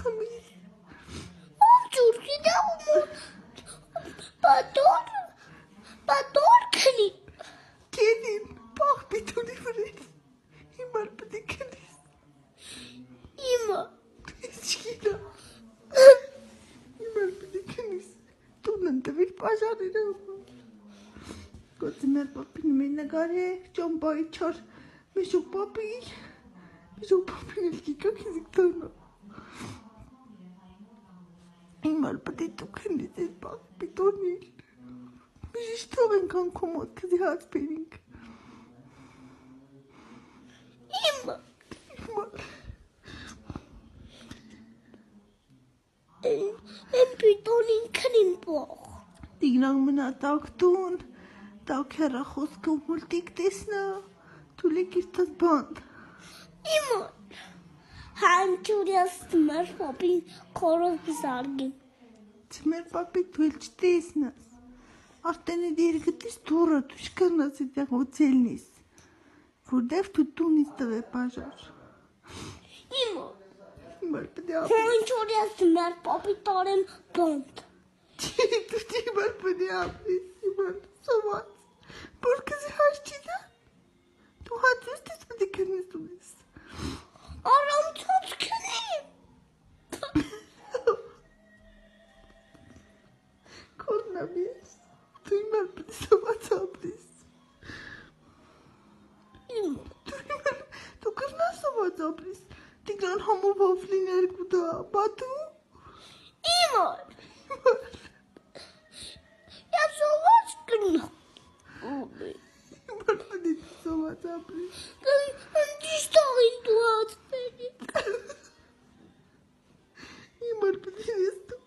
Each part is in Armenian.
Խմի։ Ջուրքի դաղում պատոր քնի։ Կենին, պաղ պիտունի վրես։ Հիմար պտի կնիս։ Իմը։ Իչկիրա։ Հիմար պտի կնիս։ Տուն ընտվիր պաժարերը։ Գոցի մեր պապին մեր նգար է, ճոմբայի չար, մեշուկ պապին էլ կիկա կիզիկ տոնը։ Հիմար պտի տու կնիս էր պաղ պիտոնիլ։ Միշտ թող ենք անկոմոտ կզի հաց բերինք։ Իմը։ Են պիտոնին քնին պող։ Տիգնան մնա տակ տուն, տակ հեռախոսքը մուլտիկ տեսնա, թուլիկ իրտած բանդ։ Իմը։ Հանջուրյաս մեր պապին կորով զարգին։ Մեր պապի դու էլ չտեսնաս, արտեն է դերգտիս դուրա դու շկանաս իդեղ ոցելնիս, որդև դու տունից տվ է պաժար։ Իմը։ Հիմար պդի ապիս։ Հանջուրյաս մեր պապի տարեն բանդ։ Դու հիմար պդի ապիս, հիմար սոված, բորկզի հաշ չի դա, դու հացուս տես պդի կնես ունես։ Առամցոց քնի։ Կորնամիս, դու հիմար պդի սոված ապրիս։ Դու կրնաս սոված ապրիս, տիգրան համովով լիներ կուտա, բատու։ Իմար։ Ես սոված կնա։ Հիմար պդի սոված ապրիս։ Դիշտաղին դու հաց բերի։ Հիմար պդի ես դու։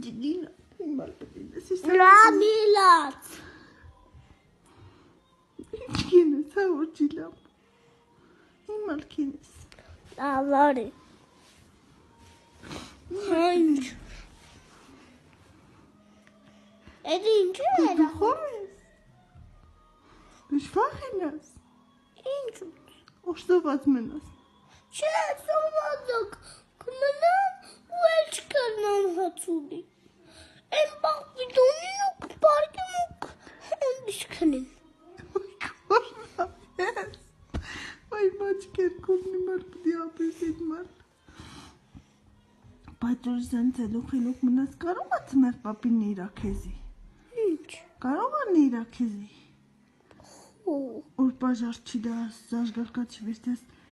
Ջիգինա, հիմար պդի ես ես։ Ռամիլաց։ Ինչ կինես, հա որ ջիլամ։ Հիմար կինես։ Լավարի։ Հանջ։ Էդի ինչ է Դու էլա։ խոր ես։ Դու շվախ ենաս։ Ինչ։ Ոշտոված մնաս։ Չէ, սովազակ կմնամ ու էլ չկրնամ հացուլի։ Են բաղ պիտոնին ու պարկեմ ու հանդիշ քնին։ Կորնամես։ Վայ մաչկեր կորնի մար պդի ապրիս էդ մար։ Բայց որ զանց էլուկ էլուկ մնաս կարող ած մեր պապին նիրաքեզի։ Ինչ։ Կարող ան նիրաքեզի։ Ու։ Որ պաժար չի դաս, զաշգարկա չի վերցես